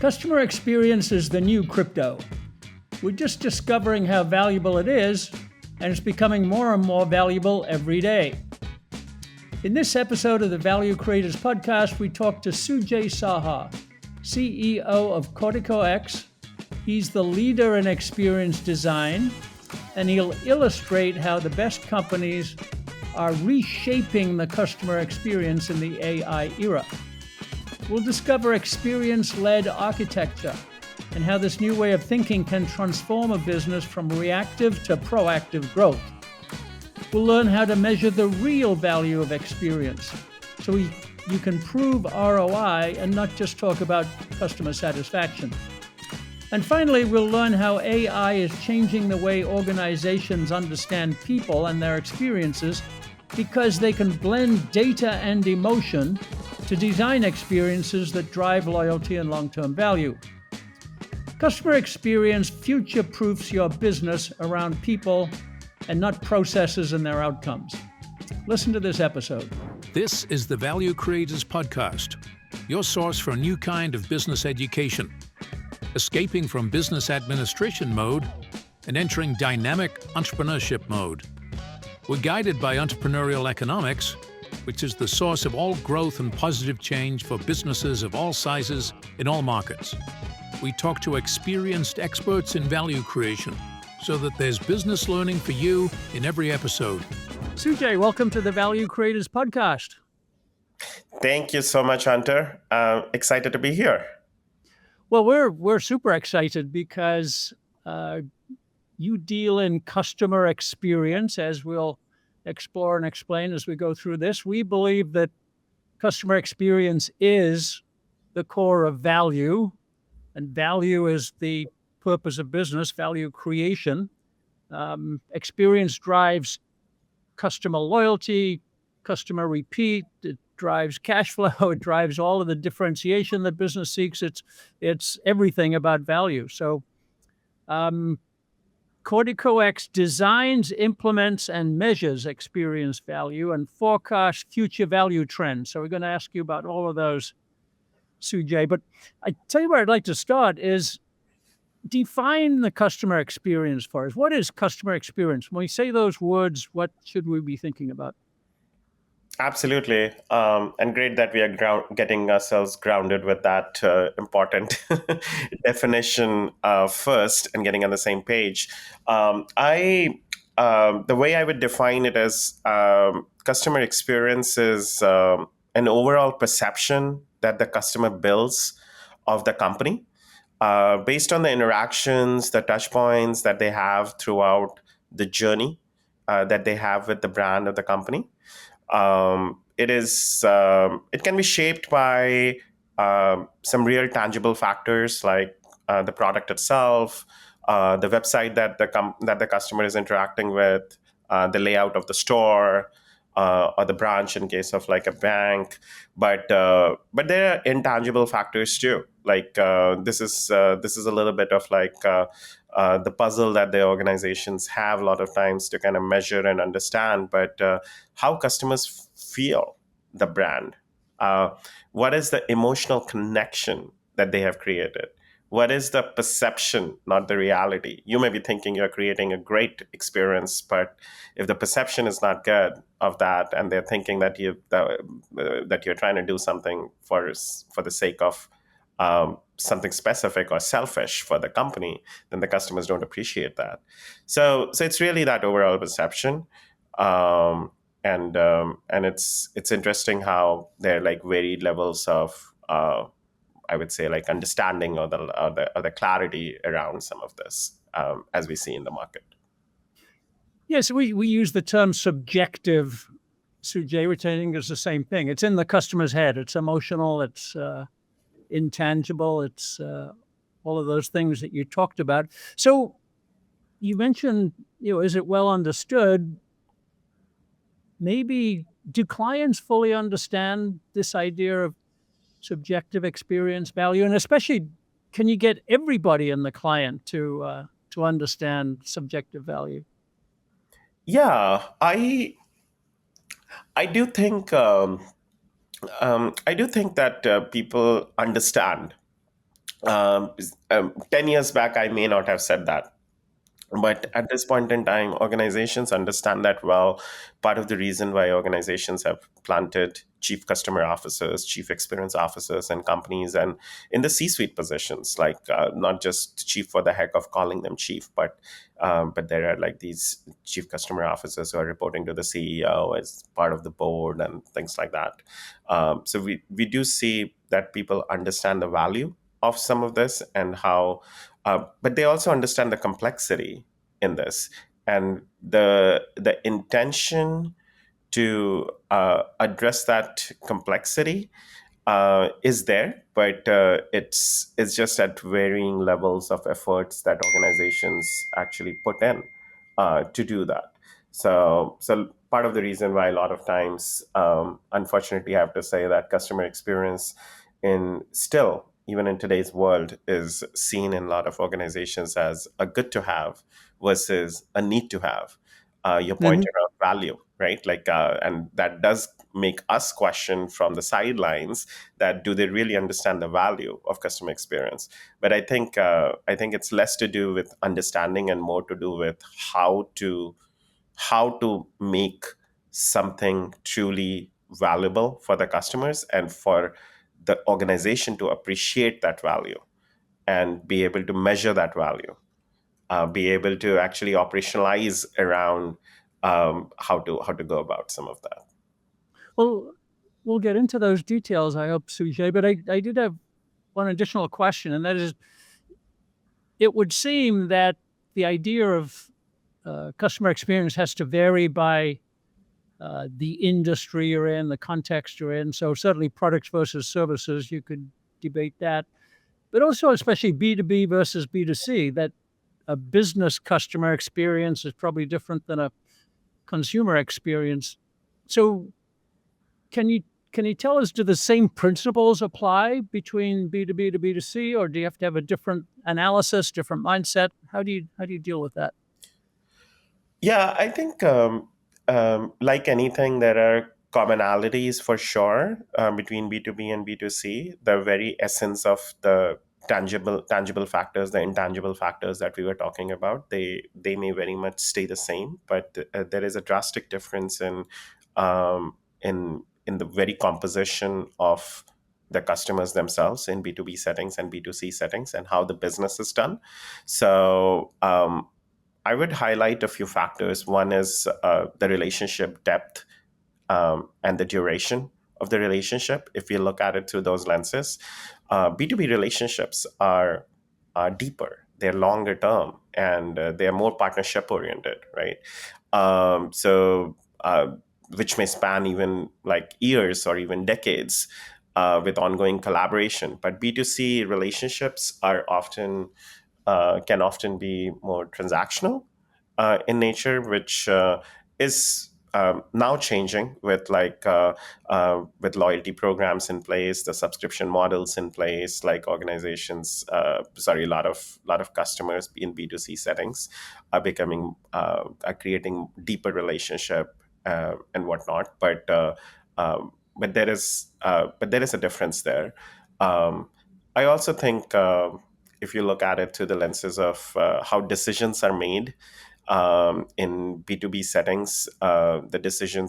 Customer experience is the new crypto. We're just discovering how valuable it is, and it's becoming more and more valuable every day. In this episode of the Value Creators Podcast, we talk to Sujay Saha, CEO of Cortico-X. He's the leader in experience design, and he'll illustrate how the best companies are reshaping the customer experience in the AI era. We'll discover experience-led architecture and how this new way of thinking can transform a business from reactive to proactive growth. We'll learn how to measure the real value of experience so you can prove ROI and not just talk about customer satisfaction. And finally, we'll learn how AI is changing the way organizations understand people and their experiences because they can blend data and emotion to design experiences that drive loyalty and long-term value. Customer experience future-proofs your business around people and not processes and their outcomes. Listen to this episode. This is the Value Creators Podcast, your source for a new kind of business education, escaping from business administration mode and entering dynamic entrepreneurship mode. We're guided by entrepreneurial economics, which is the source of all growth and positive change for businesses of all sizes in all markets. We talk to experienced experts in value creation so that there's business learning for you in every episode. Sujay, welcome to the Value Creators Podcast. Thank you so much, Hunter. Excited to be here. Well, we're super excited because you deal in customer experience, as we'll explore and explain as we go through this. We believe that customer experience is the core of value, and value is the purpose of business, value creation. Experience drives customer loyalty, customer repeat, it drives cash flow, it drives all of the differentiation that business seeks. It's everything about value. So Cortico-X designs, implements, and measures experience value and forecasts future value trends. So we're going to ask you about all of those, Sujay. But I tell you where I'd like to start is define the customer experience for us. What is customer experience? When we say those words, what should we be thinking about? Absolutely. And great that we are getting ourselves grounded with that important definition first and getting on the same page. The way I would define it as customer experience is an overall perception that the customer builds of the company based on the interactions, the touch points that they have throughout the journey that they have with the brand of the company. It can be shaped by some real tangible factors like the product itself, the website that the customer is interacting with, the layout of the store, or the branch in case of like a bank. But there are intangible factors too. Like this is a little bit of like the puzzle that the organizations have a lot of times to kind of measure and understand. But how customers feel the brand, what is the emotional connection that they have created? What is the perception, not the reality? You may be thinking you're creating a great experience, but if the perception is not good of that, and they're thinking that you're trying to do something for the sake of something specific or selfish for the company, then the customers don't appreciate that. So it's really that overall perception, and it's interesting how there are like varied levels of I would say like understanding or the clarity around some of this as we see in the market. Yes, we use the term subjective, Sujay, which I think is the same thing. It's in the customer's head. It's emotional. It's intangible. It's all of those things that you talked about. So you mentioned, is it well understood? Maybe do clients fully understand this idea of subjective experience value, and especially, can you get everybody in the client to understand subjective value? Yeah, I do think that people understand 10 years back, I may not have said that. But at this point in time, organizations understand that well. Part of the reason why organizations have planted chief customer officers, chief experience officers, and companies, and in the C-suite positions, like not just chief for the heck of calling them chief, but there are like these chief customer officers who are reporting to the CEO as part of the board and things like that. So we do see that people understand the value of some of this and how, but they also understand the complexity in this and the intention to address that complexity is there, but it's just at varying levels of efforts that organizations actually put in to do that. So part of the reason why a lot of times, unfortunately, I have to say that customer experience in still even in today's world is seen in a lot of organizations as a good to have versus a need to have. Your point Hmm. around value, right? Like, and that does make us question from the sidelines that do they really understand the value of customer experience? But I think it's less to do with understanding and more to do with how to make something truly valuable for the customers and for the organization to appreciate that value and be able to measure that value, be able to actually operationalize around how to go about some of that. Well, we'll get into those details, I hope, Sujay. But I did have one additional question, and that is, it would seem that the idea of customer experience has to vary by the industry you're in, the context you're in. So certainly products versus services, you could debate that. But also, especially B2B versus B2C, that a business customer experience is probably different than a consumer experience. So can you can you tell us, do the same principles apply between B2B to B2C, or do you have to have a different analysis, different mindset? How do you deal with that? Yeah, I think like anything, there are commonalities for sure between B2B and B2C. The very essence of the tangible factors, the intangible factors that we were talking about, they may very much stay the same, but there is a drastic difference in the very composition of the customers themselves in B2B settings and B2C settings and how the business is done. So I would highlight a few factors. One is the relationship depth and the duration of the relationship. If you look at it through those lenses, B2B relationships are deeper, they're longer term, and they're more partnership oriented, right? So, which may span even like years or even decades with ongoing collaboration. But B2C relationships are often can often be more transactional in nature, which is now changing with loyalty programs in place, the subscription models in place, like organizations, sorry, a lot of customers in B2C settings are becoming are creating deeper relationship and whatnot. But there is a difference there. Um, I also think if you look at it through the lenses of how decisions are made in B2B settings, the decision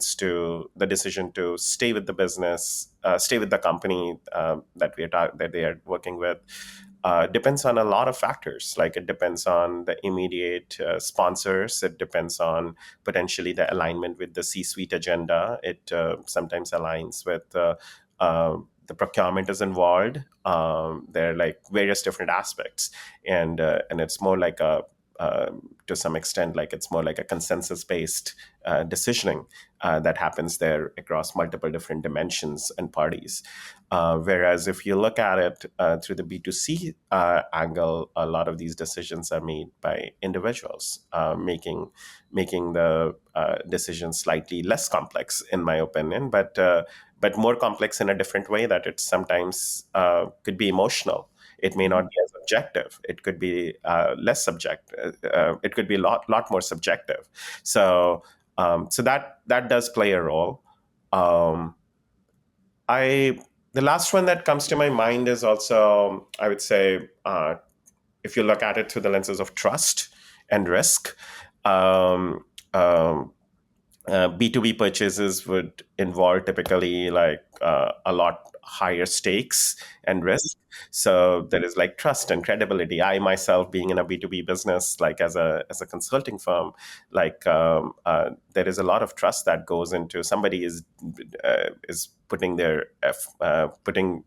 to stay with the business, stay with the company that they are working with, depends on a lot of factors. Like it depends on the immediate sponsors. It depends on potentially the alignment with the C-suite agenda. It sometimes aligns with the procurement is involved. There are like various different aspects, and it's more like a to some extent, like it's more like a consensus-based decisioning that happens there across multiple different dimensions and parties. Whereas if you look at it through the B2C angle, a lot of these decisions are made by individuals, making the decisions slightly less complex, in my opinion, but more complex in a different way, that it sometimes could be emotional. It may not be as objective. It could be less subjective. It could be a lot more subjective. So that does play a role. Um, I The last one that comes to my mind is also, I would say, if you look at it through the lenses of trust and risk, um, um, B2B purchases would involve typically like a lot higher stakes and risk. So there is like trust and credibility. I myself, being in a B2B business, like as a consulting firm, like there is a lot of trust that goes into somebody is putting putting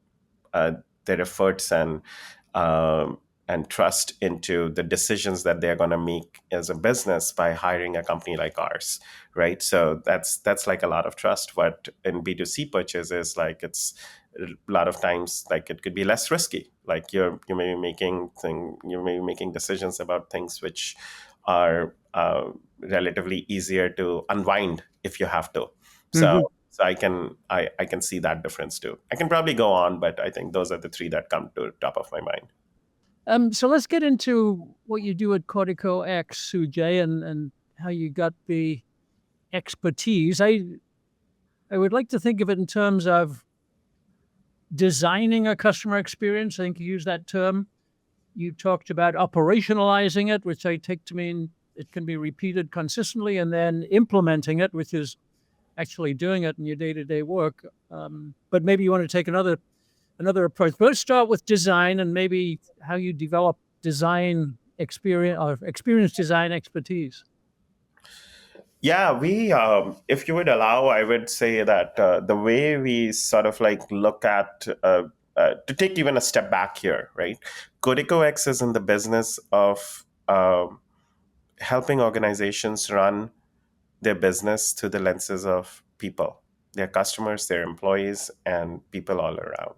uh, their efforts and trust into the decisions that they're going to make as a business by hiring a company like ours, right? So that's like a lot of trust. What in B2C purchases, like it's a lot of times like it could be less risky. Like you may be making decisions about things which are relatively easier to unwind if you have to. So Hmm. so I can see that difference too. I can probably go on, but I think those are the three that come to the top of my mind. So let's get into what you do at Cortico-X, Sujay, and how you got the expertise. I would like to think of it in terms of designing a customer experience. I think you use that term. You talked about operationalizing it, which I take to mean it can be repeated consistently, and then implementing it, which is actually doing it in your day-to-day work. But maybe you want to take another approach. But let's start with design and maybe how you develop design experience or experience design expertise. Yeah, if you would allow, I would say that the way we sort of like look at, to take even a step back here, right? Codico X is in the business of helping organizations run their business through the lenses of people, their customers, their employees, and people all around.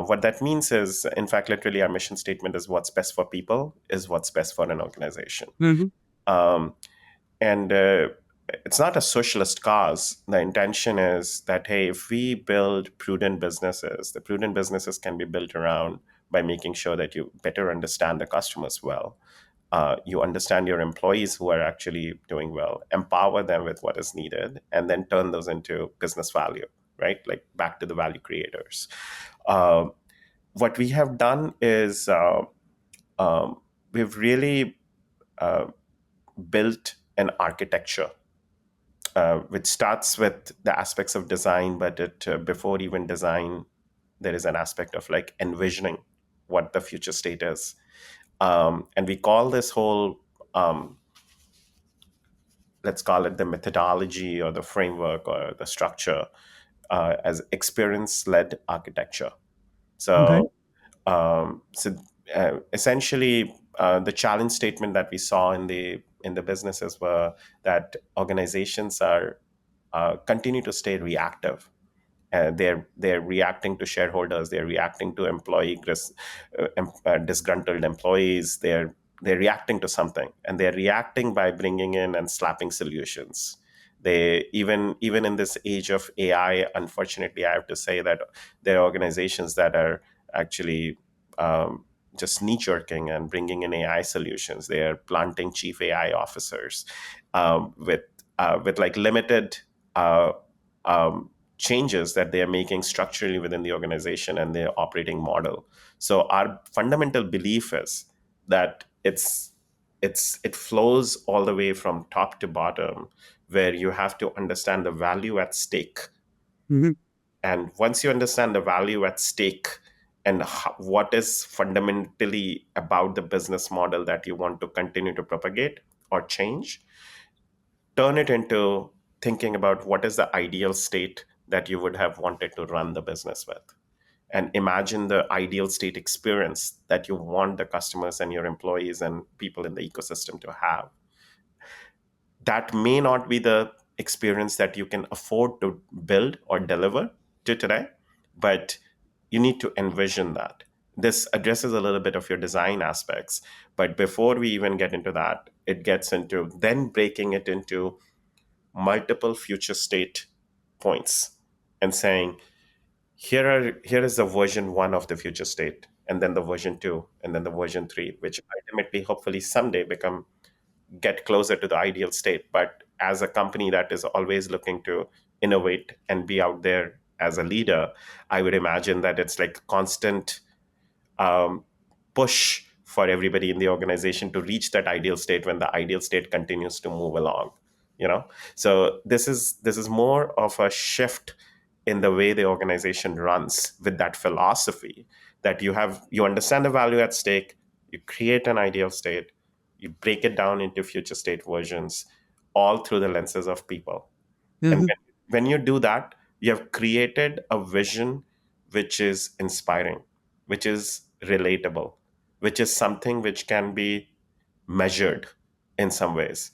What that means is, in fact, literally, our mission statement is what's best for people is what's best for an organization. Mm-hmm. Um, and it's not a socialist cause. The intention is that, hey, if we build prudent businesses, the prudent businesses can be built around by making sure that you better understand the customers well. You understand your employees who are actually doing well, empower them with what is needed, and then turn those into business value, right? Like back to the value creators. Uh, what we have done is we've really uh, built an architecture which starts with the aspects of design, but before even design, there is an aspect of like envisioning what the future state is. And we call this whole, let's call it the methodology or the framework or the structure as experience led architecture. Okay. So, essentially, the challenge statement that we saw in the businesses were that organizations are continue to stay reactive. They're reacting to shareholders. They're reacting to disgruntled employees. They're reacting to something, and they're reacting by bringing in and slapping solutions. They even in this age of AI, unfortunately, I have to say that there are organizations that are actually just knee jerking and bringing in AI solutions. They are planting chief AI officers with like limited. Uh, um, Changes that they are making structurally within the organization and their operating model. So our fundamental belief is that it flows all the way from top to bottom, where you have to understand the value at stake. Mm-hmm. And once you understand the value at stake and what is fundamentally about the business model that you want to continue to propagate or change, turn it into thinking about what is the ideal state that you would have wanted to run the business with, and imagine the ideal state experience that you want the customers and your employees and people in the ecosystem to have. That may not be the experience that you can afford to build or deliver to today, but you need to envision that. This addresses a little bit of your design aspects, but before we even get into that, it gets into then breaking it into multiple future state points and saying, here is the version 1 of the future state, and then the version 2, and then the version 3, which ultimately hopefully someday become get closer to the ideal state. But as a company that is always looking to innovate and be out there as a leader, I would imagine that it's like constant um, push for everybody in the organization to reach that ideal state when the ideal state continues to move along. You know, so this is more of a shift in the way the organization runs with that philosophy that you understand the value at stake, you create an ideal state, you break it down into future state versions, all through the lenses of people. And Hmm. when you do that, you have created a vision which is inspiring, which is relatable, which is something which can be measured in some ways.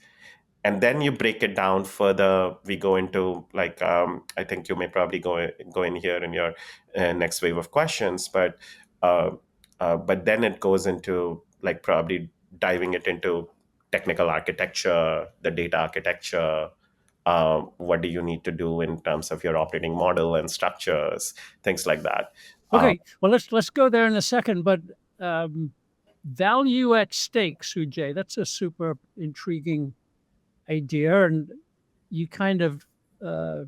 And then you break it down further. We go into like I think you may probably go in here in your next wave of questions, uh, but then it goes into like probably diving it into technical architecture, the data architecture. What do you need to do in terms of your operating model and structures, things like that. Uh, Okay, well let's go there in a second. But um, value at stake, Sujay, that's a super intriguing idea, and you kind of uh,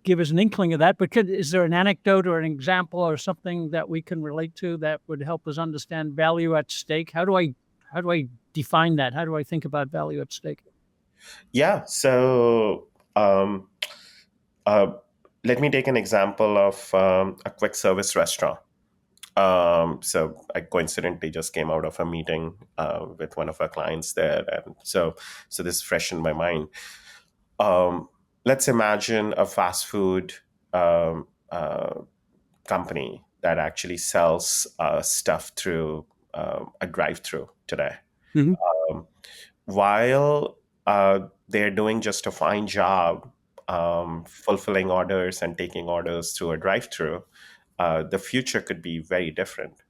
give us an inkling of that. But is there an anecdote or an example or something that we can relate to that would help us understand value at stake? How do I define that? How do I think about value at stake? yeah. So uh, let me take an example of a quick service restaurant. So I coincidentally just came out of a meeting with one of our clients there, and so this is fresh in my mind. Um, let's imagine a fast food company that actually sells stuff through a drive-through today. Hmm. Um, while they're doing just a fine job fulfilling orders and taking orders through a drive-through, the future could be very different.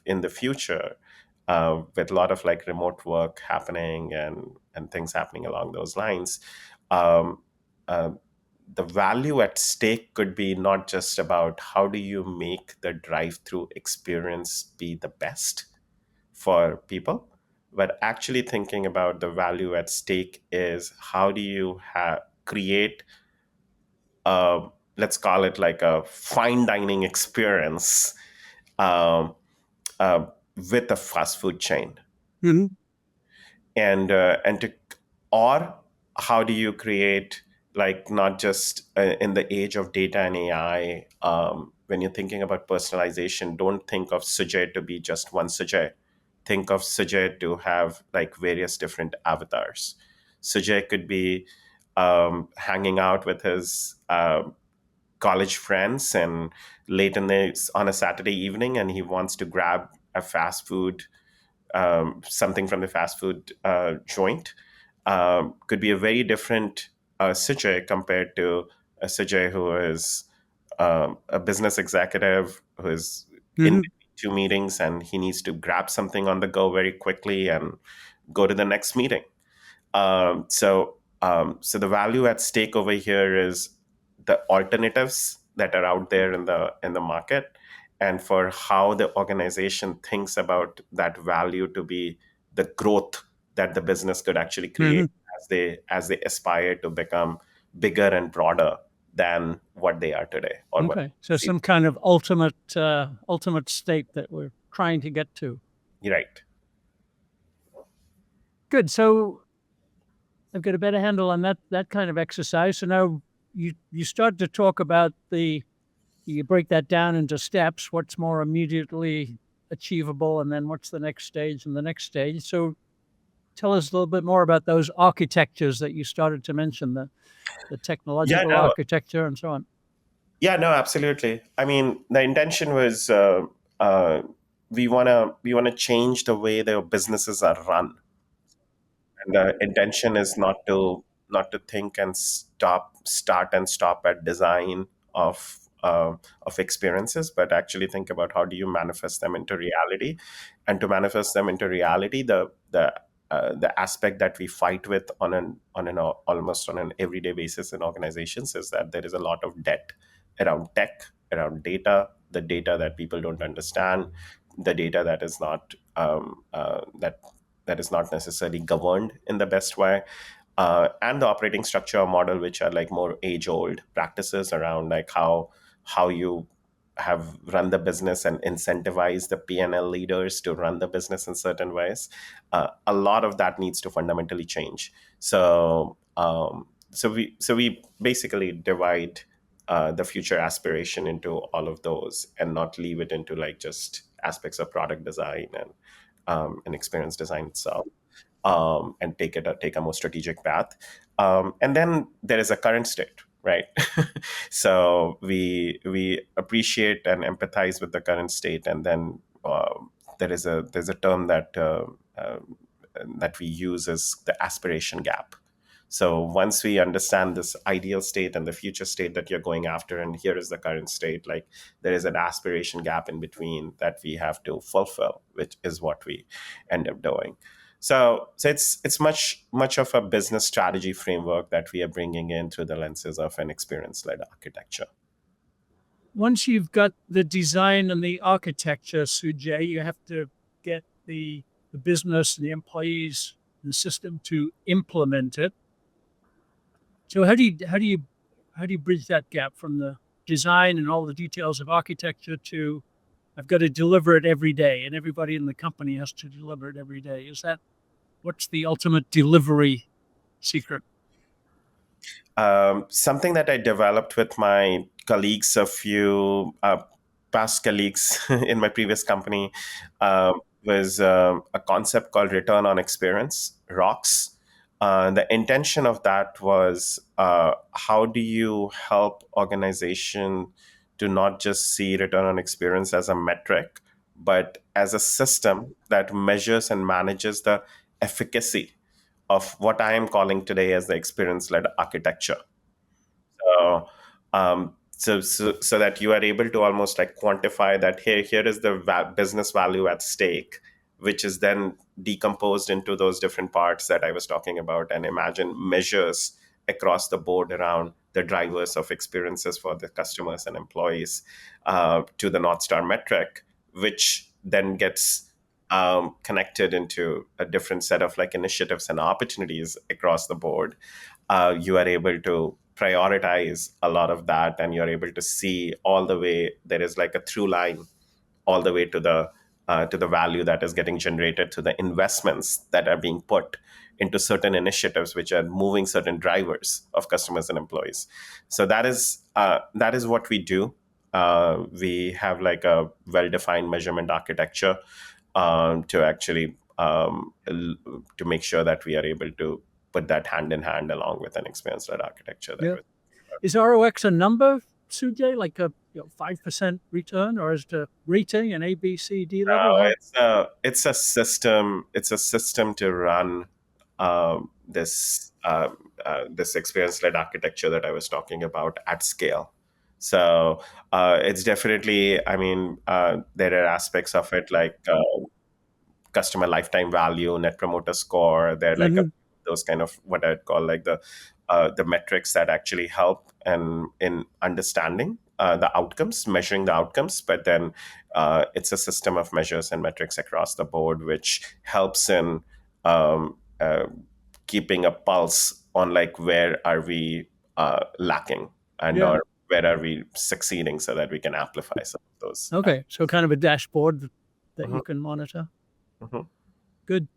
In the future, with a lot of like remote work happening and things happening along those lines, um, uh, the value at stake could be not just about how do you make the drive-through experience be the best for people, but actually thinking about the value at stake is how do you create let's call it like a fine dining experience um, uh, with a fast food chain, Hmm. and to or how do you create like not just in the age of data and AI, when you're thinking about personalization, don't think of Sujay to be just one Sujay. Think of Sujay to have like various different avatars. Sujay could be hanging out with his college friends and late in the on a Saturday evening, and he wants to grab a fast food something from the fast food joint. Could be a very different Sujay compared to a Sujay who is a business executive who is in Hmm. two meetings and he needs to grab something on the go very quickly and go to the next meeting. So the value at stake over here is the alternatives that are out there in the market, and for how the organization thinks about that value to be the growth that the business could actually create Hmm. as they aspire to become bigger and broader than what they are today or what Okay, so some kind of ultimate state that we're trying to get to. you're right. Good. So I've got a better handle on that kind of exercise. So now you start to talk about you break that down into steps. What's more immediately achievable, and then what's the next stage and the next stage. So tell us a little bit more about those architectures that you started to mention, the Yeah, technological no, architecture and so on. yeah, no, absolutely. I mean, the intention was uh, we wanna change the way the businesses are run, and the intention is not to think and start and stop at design of experiences, but actually think about how do you manifest them into reality. And to manifest them into reality, the aspect that we fight with on an almost on an everyday basis in organizations is that there is a lot of debt around tech, around data, the data that people don't understand, the data that is not necessarily governed in the best way. and the operating structure model, which are like more age-old practices around like how you have run the business and incentivize the P&L leaders to run the business in certain ways. A lot of that needs to fundamentally change. So we basically divide the future aspiration into all of those and not leave it into like just aspects of product design and experience design itself, and take a more strategic path. And then there is a current state, right? So we appreciate and empathize with the current state, and then there's a term that we use as the aspiration gap. So once we understand this ideal state and the future state that you're going after, and here is the current state, like there is an aspiration gap in between that we have to fulfill, which is what we end up doing. So it's much of a business strategy framework that we are bringing in through the lenses of an experience-led architecture. Once you've got the design and the architecture, Sujay, you have to get the business, the employees, the system to implement it. So how do you bridge that gap from the design and all the details of architecture to I've got to deliver it every day, and everybody in the company has to deliver it every day? What's the ultimate delivery secret? Something that I developed with my colleagues, a few past colleagues in my previous company, was a concept called return on experience, ROX. The intention of that was how do you help organization to not just see return on experience as a metric, but as a system that measures and manages the efficacy of what I am calling today as the experience-led architecture. So that you are able to almost like quantify that here is the business value at stake, which is then decomposed into those different parts that I was talking about, and imagine measures across the board around the drivers of experiences for the customers and employees to the North Star metric, which then gets connected into a different set of like initiatives and opportunities across the board. You are able to prioritize a lot of that, and you're able to see all the way. There is like a through line all the way to the value that is getting generated, to the investments that are being put into certain initiatives which are moving certain drivers of customers and employees. So that is what we do. We have like a well-defined measurement architecture to actually to make sure that we are able to put that hand in hand along with an experience-led architecture. Is ROX a number, Sujay, like a 5% return, or is it a rating, an A, B, C, D level? No, it's a system. It's a system to run this experience-led architecture that I was talking about at scale. So it's definitely, I mean, there are aspects of it like customer lifetime value, net promoter score. They're like those kind of what I'd call like the metrics that actually help in understanding the outcomes, measuring the outcomes. But then it's a system of measures and metrics across the board, which helps in keeping a pulse on like where are we lacking and or where are we succeeding, so that we can amplify some of those. Okay, so kind of a dashboard that you can monitor. Good.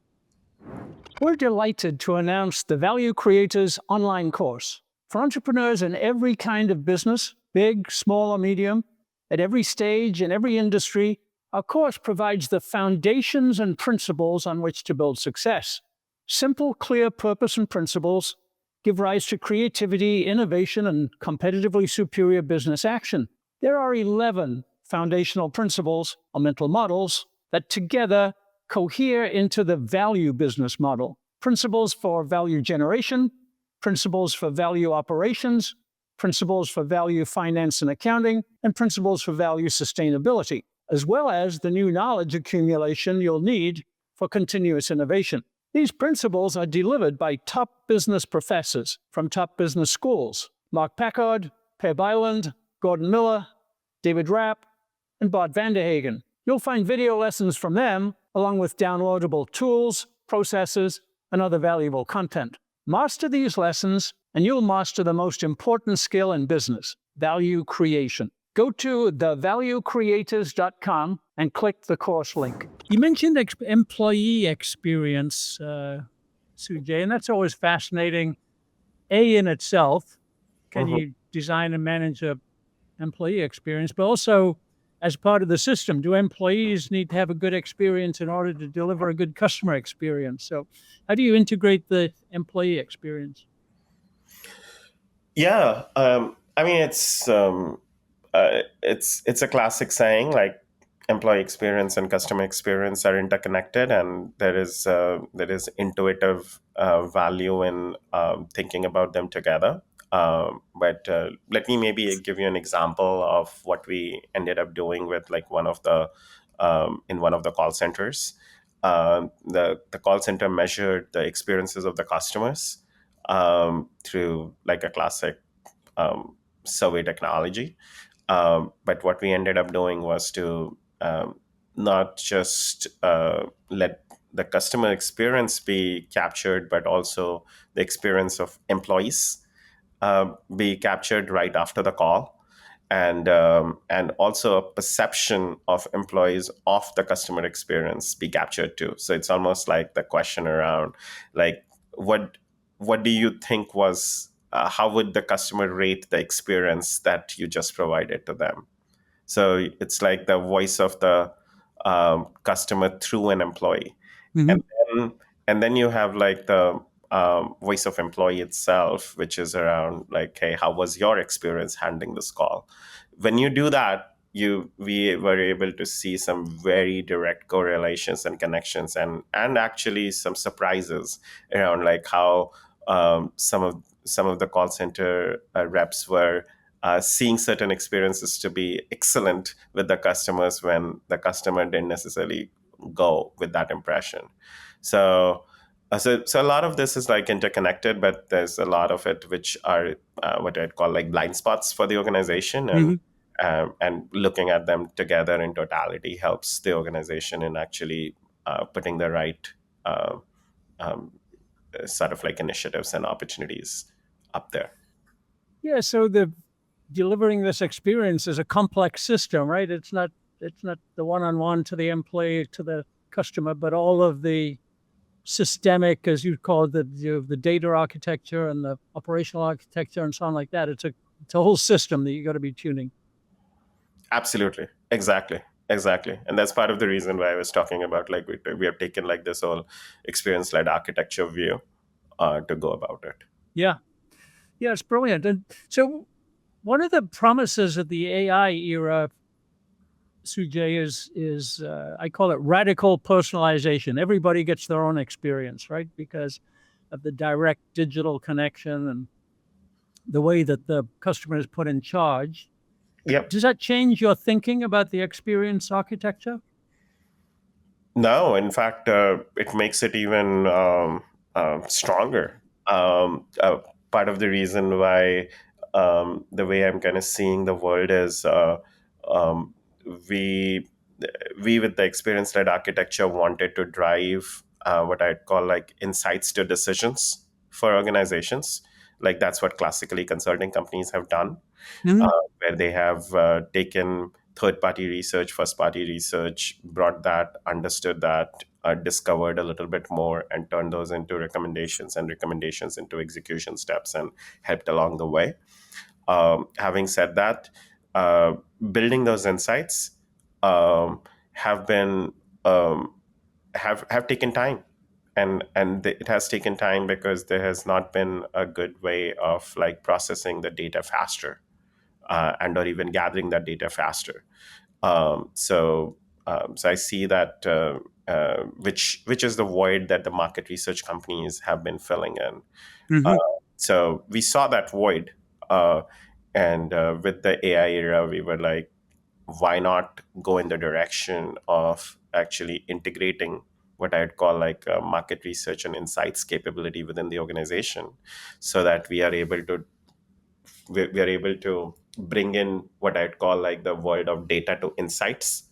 We're delighted to announce the Value Creators online course for entrepreneurs in every kind of business, big, small, or medium, at every stage, in every industry. Our course provides the foundations and principles on which to build success. Simple, clear purpose and principles give rise to creativity, innovation, and competitively superior business action. There are 11 foundational principles or mental models that together cohere into the value business model. Principles for value generation, principles for value operations, principles for value finance and accounting, and principles for value sustainability, as well as the new knowledge accumulation you'll need for continuous innovation. These principles are delivered by top business professors from top business schools: Mark Packard, Per Byland, Gordon Miller, David Rapp, and Bart Vanderhagen. You'll find video lessons from them, along with downloadable tools, processes, and other valuable content. Master these lessons, and you'll master the most important skill in business, value creation. Go to thevaluecreators.com and click the course link. You mentioned employee experience, Sujay, and that's always fascinating. In itself, can Mhm. you design and manage a employee experience, but also as part of the system, do employees need to have a good experience in order to deliver a good customer experience? So, how do you integrate the employee experience? Yeah, I mean it's a classic saying like employee experience and customer experience are interconnected, and there is intuitive value in thinking about them together. But let me maybe give you an example of what we ended up doing with like one of the in one of the call centers. The call center measured the experiences of the customers through like a classic survey technology. But what we ended up doing was to not just let the customer experience be captured, but also the experience of employees be captured right after the call, and also a perception of employees of the customer experience be captured too. So it's almost like the question around like what what do you think was how would the customer rate the experience that you just provided to them? So it's like the voice of the customer through an employee, and Mhm. then and then you have like the voice of employee itself, which is around like, hey, how was your experience handling this call? When you do that, we were able to see some very direct correlations and connections, and actually some surprises around like how some of the call center reps were seeing certain experiences to be excellent with the customers when the customer didn't necessarily go with that impression. So, a lot of this is like interconnected, but there's a lot of it which are what I'd call like blind spots for the organization, Mhm. and looking at them together in totality helps the organization in actually putting the right uh, um, sort of like initiatives and opportunities up there. Yeah, so the delivering this experience is a complex system, right? It's not the one-on-one to the employee to the customer, but all of the systemic, as you call it, the data architecture and the operational architecture and so on like that. It's a whole system that you got to be tuning. Absolutely. Exactly. And that's part of the reason why I was talking about like we have taken like this whole experience led architecture view to go about it. Yeah, yeah, it's brilliant. And so, one of the promises of the AI era, Sujay, is I call it radical personalization. Everybody gets their own experience, right? Because of the direct digital connection and the way that the customer is put in charge. Yep. Does that change your thinking about the experience architecture? No, in fact, it makes it even stronger. Part of the reason why the way I'm kind of seeing the world is um, we we with the experience led architecture wanted to drive what I'd call like insights to decisions for organizations. Like that's what classically consulting companies have done, Mhm. where they have taken third party research, first party research, brought that, understood that, discovered a little bit more, and turned those into recommendations and recommendations into execution steps and helped along the way. Having said that, uh, building those insights um, have been have taken time, and it has taken time because there has not been a good way of like processing the data faster, and or even gathering that data faster. So I see that which is the void that the market research companies have been filling in. Uh, Mhm. so we saw that void, uh, and with the AI era, we were like, why not go in the direction of actually integrating what I'd call like market research and insights capability within the organization, so that we are able to bring in what I'd call like the world of data to insights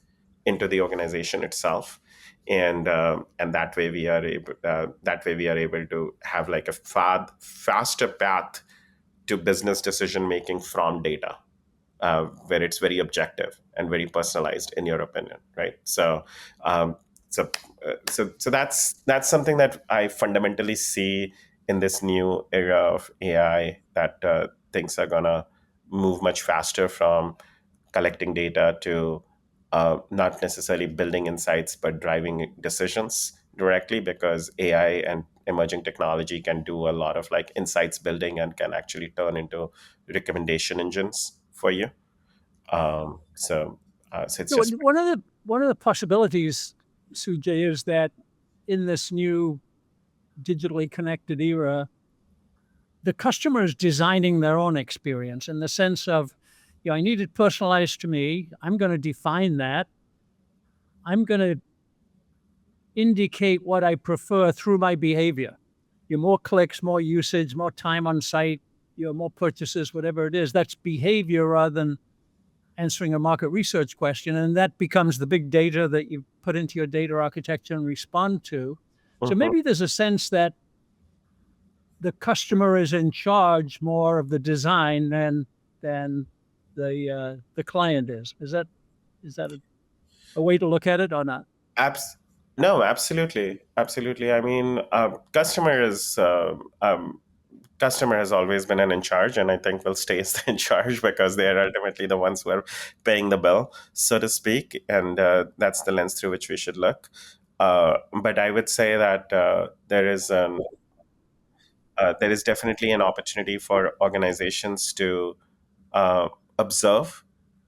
into the organization itself, and that way we are able to have like a faster path to business decision making from data, where it's very objective and very personalized in your opinion, right? Um, so, so that's something that I fundamentally see in this new era of AI, that things are gonna move much faster from collecting data to not necessarily building insights, but driving decisions directly, because AI and emerging technology can do a lot of like insights building and can actually turn into recommendation engines for you. So it's So just one of the possibilities, Sujay, is that in this new digitally connected era, the customer is designing their own experience in the sense of, I need it personalized to me. I'm going to define that. I'm going to indicate what I prefer through my behavior. More clicks, more usage, more time on site, more purchases, whatever it is. That's behavior rather than answering a market research question. And that becomes the big data that you put into your data architecture and respond to. So Mhm. maybe there's a sense that the customer is in charge more of the design than the client is. Is that a way to look at it or not? abs- no, absolutely, absolutely. I mean, customer has always been an in charge, and I think will stay in charge because they are ultimately the ones who are paying the bill, so to speak, and that's the lens through which we should look. But I would say that there is definitely an opportunity for organizations to uh, observe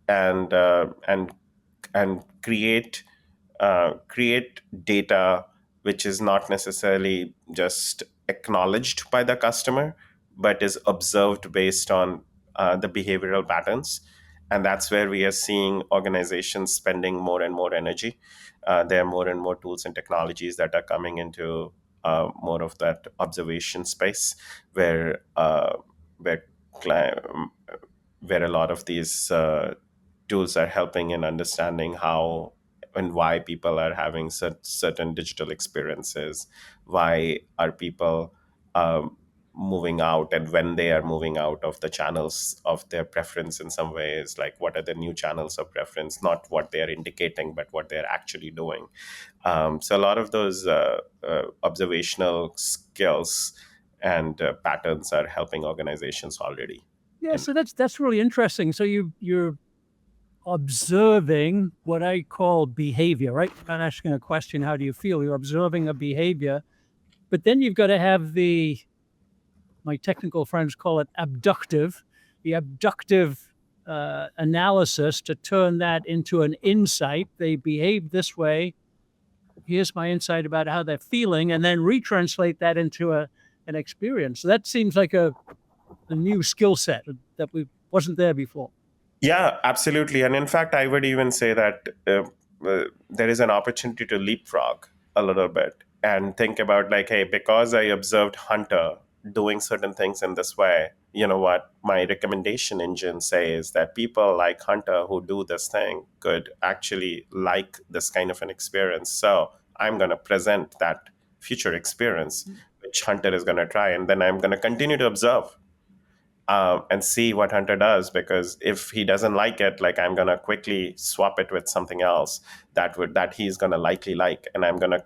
and and create data which is not necessarily just acknowledged by the customer, but is observed based on the behavioral patterns. And that's where we are seeing organizations spending more and more energy. There are more and more tools and technologies that are coming into more of that observation space, where where cli- where a lot of these tools are helping in understanding how and why people are having certain digital experiences, why are people moving out, and when they are moving out of the channels of their preference. In some ways, like what are the new channels of preference, not what they are indicating but what they're actually doing. So a lot of those observational skills and patterns are helping organizations already. Yeah, so that's really interesting. So you're observing what I call behavior, right? You're not asking a question, how do you feel? You're observing a behavior, but then you've got to have my technical friends call it the abductive analysis to turn that into an insight. They behave this way. Here's my insight about how they're feeling, and then retranslate that into an experience. So that seems like a new skill set that we wasn't there before. Yeah, absolutely. And in fact, I would even say that there is an opportunity to leapfrog a little bit and think about, like, hey, because I observed Hunter doing certain things in this way, you know what? My recommendation engine says that people like Hunter who do this thing could actually like this kind of an experience. So I'm going to present that future experience, which Hunter is going to try. And then I'm going to continue to observe and see what Hunter does. Because if he doesn't like it, like, I'm gonna quickly swap it with something else that he's gonna likely like, and I'm gonna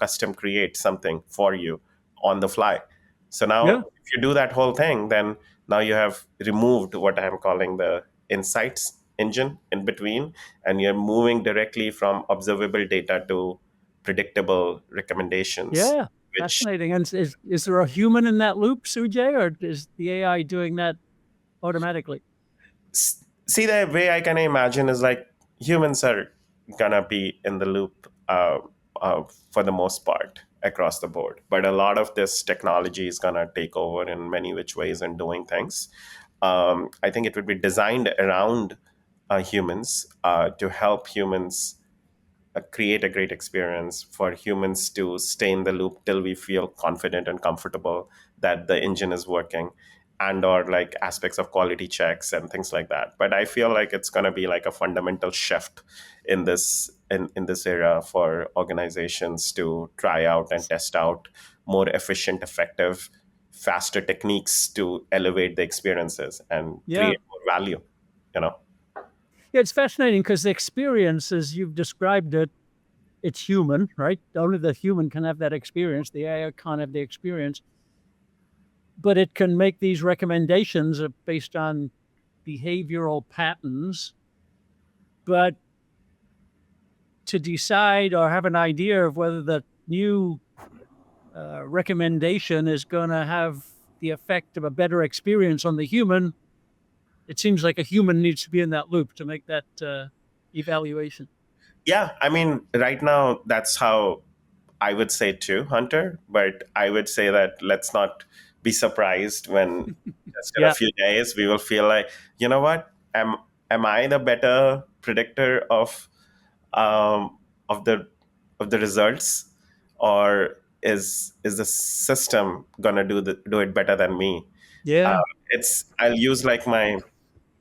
custom create something for you on the fly. So now, Yeah. if you do that whole thing, then now you have removed what I'm calling the insights engine in between, and you're moving directly from observable data to predictable recommendations, Yeah, which fascinating. And is there a human in that loop, Sujay, or is the AI doing that automatically? see, the way I can imagine is like humans are gonna be in the loop for the most part across the board, but a lot of this technology is gonna take over in many which ways and doing things. I think it would be designed around humans to help humans create a great experience, for humans to stay in the loop till we feel confident and comfortable that the engine is working. and or like aspects of quality checks and things like that. But I feel like it's going to be like a fundamental shift in this era for organizations to try out and test out more efficient, effective, faster techniques to elevate the experiences and Yeah. create more value, you know. Yeah, it's fascinating because the experience, as you've described it, it's human, right? Only the human can have that experience. The AI can't have the experience, but it can make these recommendations based on behavioral patterns. But to decide or have an idea of whether the new recommendation is going to have the effect of a better experience on the human, it seems like a human needs to be in that loop to make that evaluation. Yeah, I mean, right now that's how I would say too, Hunter. But I would say that let's not be surprised when just in a Yeah. few days we will feel like, you know what, am I the better predictor of the results, or is the system gonna do it better than me? Uh, Yeah. it's I'll use like my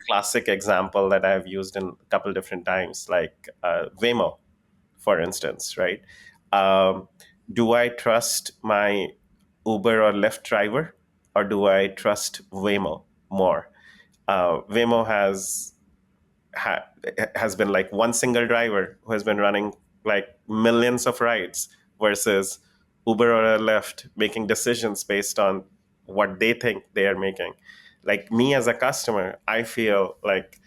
classic example that I've used in a couple different times, like Waymo, for instance, right? Um, do I trust my Uber or Lyft driver, or do I trust Waymo more? Waymo has been like one single driver who has been running like millions of rides, versus Uber or Lyft making decisions based on what they think they are making. Like me as a customer, I feel like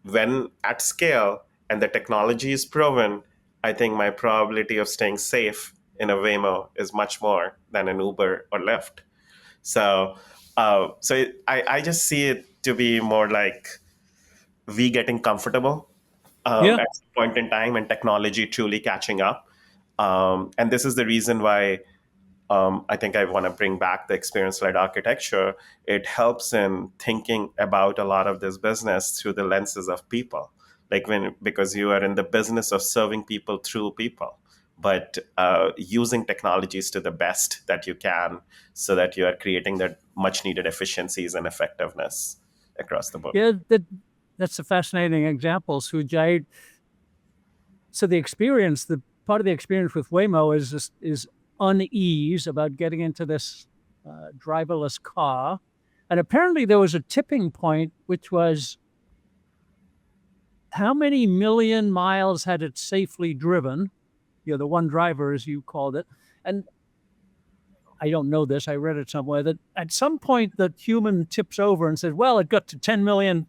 when at scale and the technology is proven, I think my probability of staying safe in a Waymo is much more than an Uber or Lyft. So, I just see it to be more like we getting comfortable Yeah. at some point in time, and technology truly catching up. And this is the reason why I think I want to bring back the experience-led architecture. It helps in thinking about a lot of this business through the lenses of people, like because you are in the business of serving people through people, but using technologies to the best that you can, so that you are creating that much-needed efficiencies and effectiveness across the board. Yeah. That's a fascinating example, Sujay. So the part of the experience with Waymo is unease about getting into this driverless car, and apparently there was a tipping point, which was how many million miles had it safely driven. The one driver, as you called it, and I don't know this. I read it somewhere that at some point the human tips over and says, "Well, it got to 10 million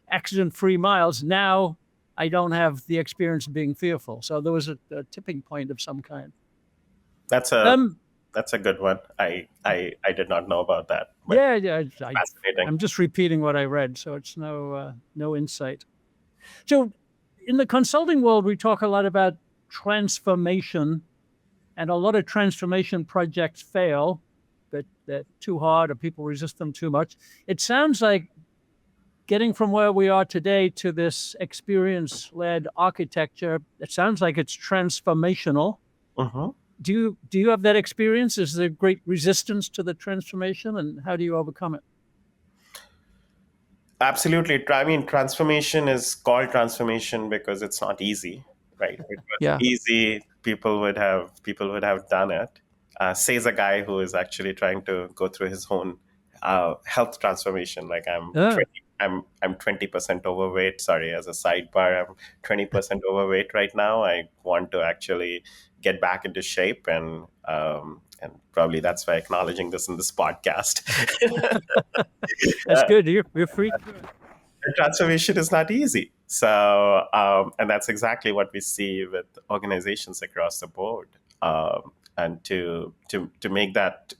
accident-free miles. Now I don't have the experience of being fearful." So there was a tipping point of some kind. That's a Um, that's a good one. I did not know about that, but yeah, yeah. fascinating. I'm just repeating what I read, so it's no insight. So, in the consulting world, we talk a lot about transformation, and a lot of transformation projects fail. That they're too hard, or people resist them too much. It sounds like getting from where we are today to this experience-led architecture, it sounds like it's transformational. Mhm. Do you have that experience? Is there great resistance to the transformation, and how do you overcome it? Absolutely. I mean, transformation is called transformation because it's not easy, right? If it was Yeah. easy, people would have done it. Says a guy who is actually trying to go through his own health transformation. Like Yeah. I'm 20% overweight. Sorry, as a sidebar, I'm 20% overweight right now. I want to actually get back into shape, and probably that's why acknowledging this in this podcast. That's good. You're free. Transformation is not easy. So, and that's exactly what we see with organizations across the board. And to make that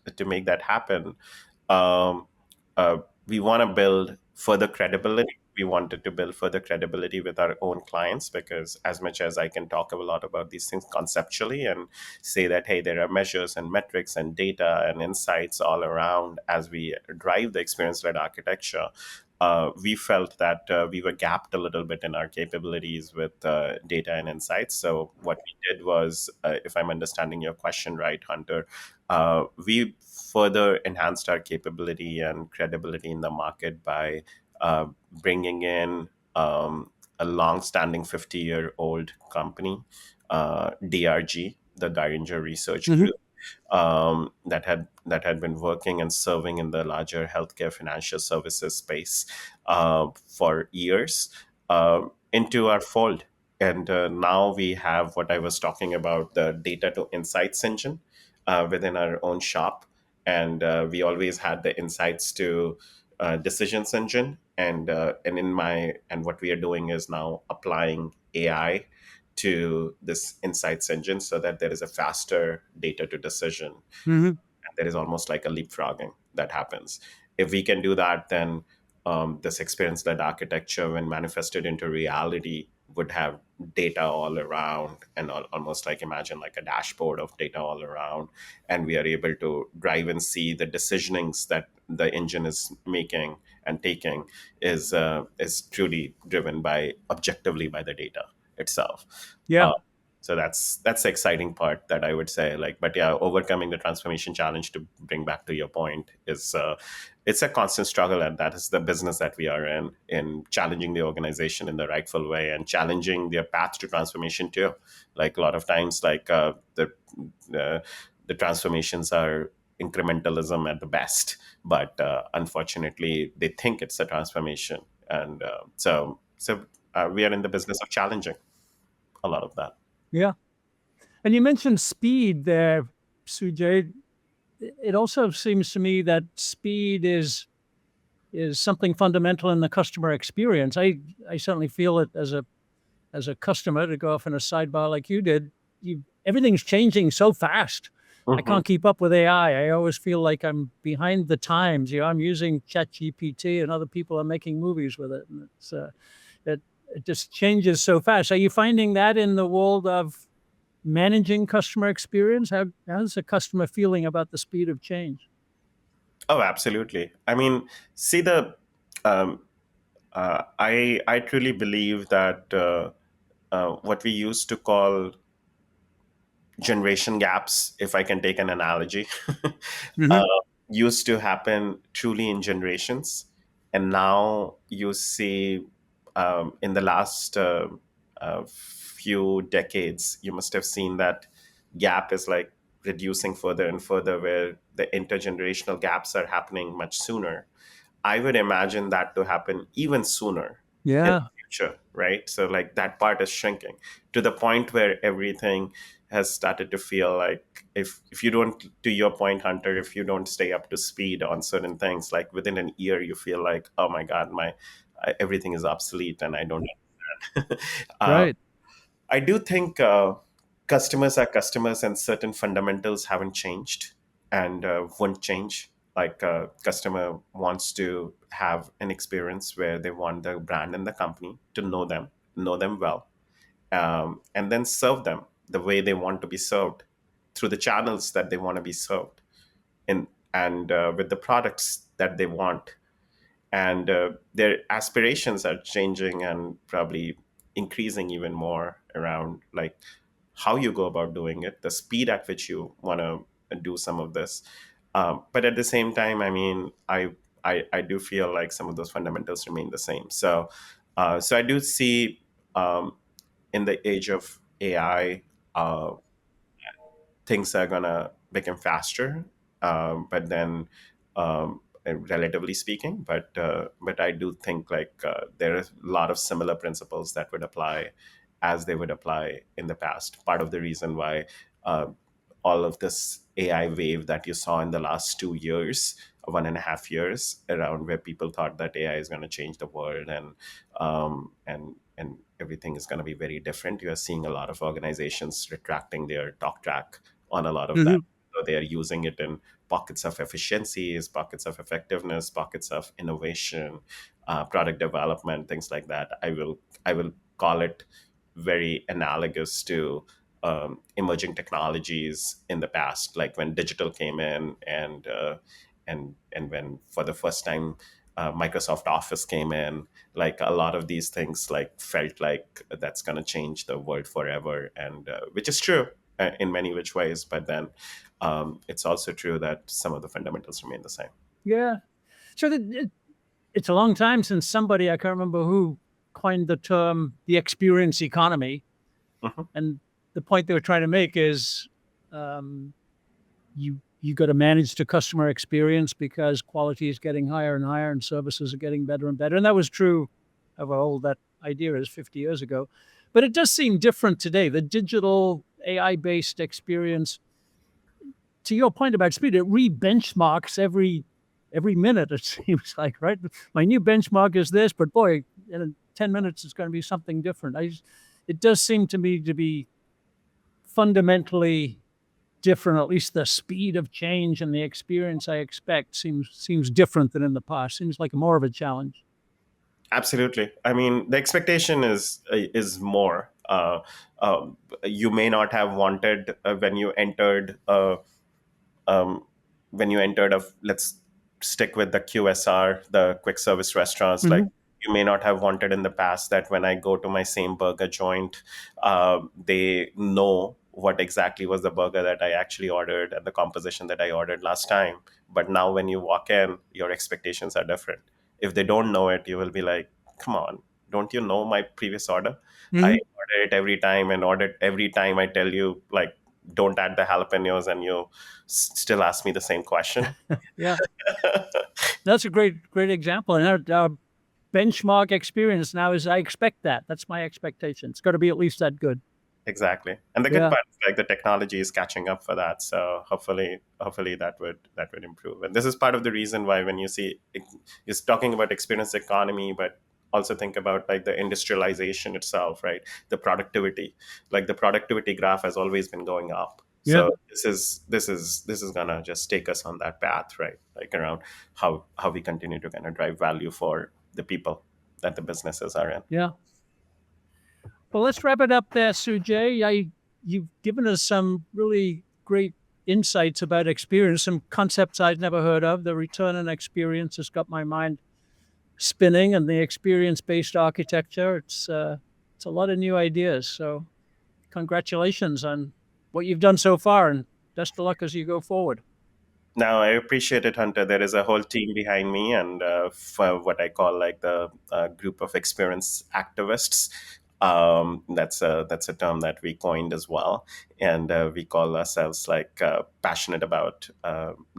happen, um, uh, we want to build further credibility. We wanted to build further credibility with our own clients, because as much as I can talk a lot about these things conceptually and say that, hey, there are measures and metrics and data and insights all around as we drive the experience-led architecture, we felt that we were gapped a little bit in our capabilities with data and insights. So what we did was, if I'm understanding your question right, Hunter, we further enhanced our capability and credibility in the market by uh, bringing in a long-standing 50-year-old company, DRG, the Diringer Research Hmm. Group, that had been working and serving in the larger healthcare financial services space for years, into our fold. And now we have what I was talking about, the data to insights engine within our own shop. And we always had the insights to decisions engine. And what we are doing is now applying AI to this insights engine so that there is a faster data to decision. Hmm. And there is almost like a leapfrogging that happens. If we can do that, then this experience led architecture, when manifested into reality, would have data all around, and almost like, imagine like a dashboard of data all around. And we are able to drive and see the decisionings that the engine is making and taking is truly driven by, objectively, by the data itself. Yeah. So that's the exciting part that I would say. Like, but yeah, overcoming the transformation challenge, to bring back to your point, is it's a constant struggle, and that is the business that we are in challenging the organization in the rightful way, and challenging their path to transformation too. Like, a lot of times, like the transformations are incrementalism at the best, but unfortunately they think it's a transformation. And we are in the business of challenging a lot of that. Yeah. And you mentioned speed there, Sujay. It also seems to me that speed is something fundamental in the customer experience. I certainly feel it as a customer, to go off in a sidebar like you did. Everything's changing so fast. I Mhm. can't keep up with AI. I always feel like I'm behind the times. I'm using ChatGPT, and other people are making movies with it, and it just changes so fast. Are you finding that in the world of managing customer experience? How's the customer feeling about the speed of change? Oh, absolutely. I mean, see, the um, I truly believe that what we used to call generation gaps, if I can take an analogy, uh, Hmm. used to happen truly in generations. And now you see, in the last few decades, you must have seen that gap is like reducing further and further, where the intergenerational gaps are happening much sooner. I would imagine that to happen even sooner in Yeah. the future, right? So, like, that part is shrinking to the point where everything has started to feel like, if you don't, to your point, Hunter, if you don't stay up to speed on certain things, like within an year, you feel like, oh my God, my everything is obsolete and I don't understand. Right. I do think customers are customers, and certain fundamentals haven't changed and won't change. Like, a customer wants to have an experience where they want the brand and the company to know them well, and then serve them the way they want to be served, through the channels that they want to be served, and with the products that they want. And their aspirations are changing and probably increasing even more around, like, how you go about doing it, the speed at which you want to do some of this. But at the same time, I mean, I do feel like some of those fundamentals remain the same. So I do see, in the age of AI, things are gonna become faster, but then, relatively speaking, but I do think, like, there are a lot of similar principles that would apply as they would apply in the past. Part of the reason why uh, all of this AI wave that you saw in the last 2 years, 1.5 years, around, where people thought that AI is going to change the world, and everything is going to be very different. You are seeing a lot of organizations retracting their talk track on a lot of that. Hmm. So they are using it in pockets of efficiencies, pockets of effectiveness, pockets of innovation, product development, things like that. I will call it very analogous to emerging technologies in the past, like when digital came in, and when, for the first time, Microsoft Office came in, like a lot of these things like felt like that's going to change the world forever, and which is true in many which ways. But then it's also true that some of the fundamentals remain the same. Yeah. So it's a long time since somebody, I can't remember who, coined the term the experience economy. Mhm. And the point they were trying to make is you got to manage the customer experience because quality is getting higher and higher and services are getting better and better. And that was true of how old that idea is 50 years ago. But it does seem different today. The digital AI-based experience, to your point about speed, it re-benchmarks every minute, it seems like, right? My new benchmark is this, but boy, in 10 minutes, it's going to be something different. It does seem to me to be fundamentally different. At least the speed of change and the experience I expect seems different than in the past. Seems like more of a challenge. Absolutely. I mean, the expectation is more. You may not have wanted when you entered let's stick with the QSR, the quick service restaurants. Like, you may not have wanted in the past that when I go to my same burger joint, they know what exactly was the burger that I actually ordered and the composition that I ordered last time. But now when you walk in, your expectations are different. If they don't know it, you will be like, come on, don't you know my previous order? I order it every time, and ordered every time I tell you, like, don't add the jalapenos, and you still ask me the same question. Yeah, that's a great example. And our benchmark experience now is I expect that. That's my expectation. It's got to be at least that good. Exactly. And the good part is, like, the technology is catching up for that. So hopefully that would improve. And this is part of the reason why when you see it's talking about experience economy, but also think about like the industrialization itself, right? The productivity, like the productivity graph has always been going up. Yeah. So this is gonna just take us on that path, right? Like around how we continue to kind of drive value for the people that the businesses are in. Yeah. Well, let's wrap it up there, Sujay. You've given us some really great insights about experience, some concepts I'd never heard of. The return on experience has got my mind spinning, and the experience-based architecture. It's a lot of new ideas. So congratulations on what you've done so far, and best of luck as you go forward. No, I appreciate it, Hunter. There is a whole team behind me, and for what I call like the group of experience activists. That's a term that we coined as well, and we call ourselves like passionate about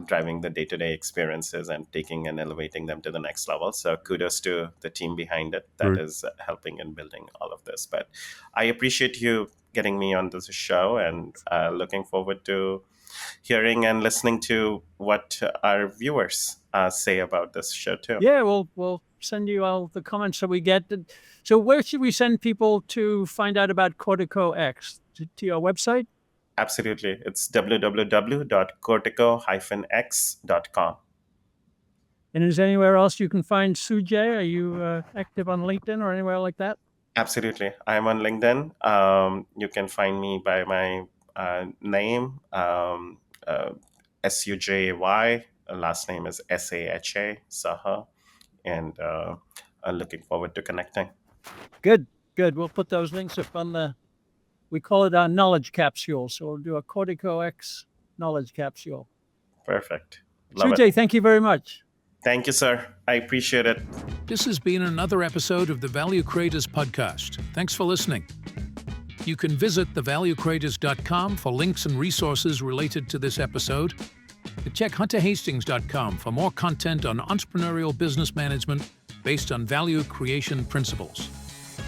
driving the day-to-day experiences and taking and elevating them to the next level. So kudos to the team behind it that is helping and building all of this. But I appreciate you getting me on this show, and looking forward to hearing and listening to what our viewers say about this show too. Yeah, we'll send you all the comments that we get. So where should we send people to find out about Cortico-X? To your website? Absolutely. It's www.cortico-x.com. And is there anywhere else you can find Sujay? Are you active on LinkedIn or anywhere like that? Absolutely. I'm on LinkedIn. You can find me by my name, Sujay. Last name is Saha, Saha. And I'm looking forward to connecting. Good. We'll put those links up on we call it our knowledge capsule. So we'll do a Cortico-X knowledge capsule. Perfect. Love Sujay, it. thank you very much. Thank you, sir. I appreciate it. This has been another episode of the Value Creators Podcast. Thanks for listening. You can visit thevaluecreators.com for links and resources related to this episode. Check hunterhastings.com for more content on entrepreneurial business management based on value creation principles.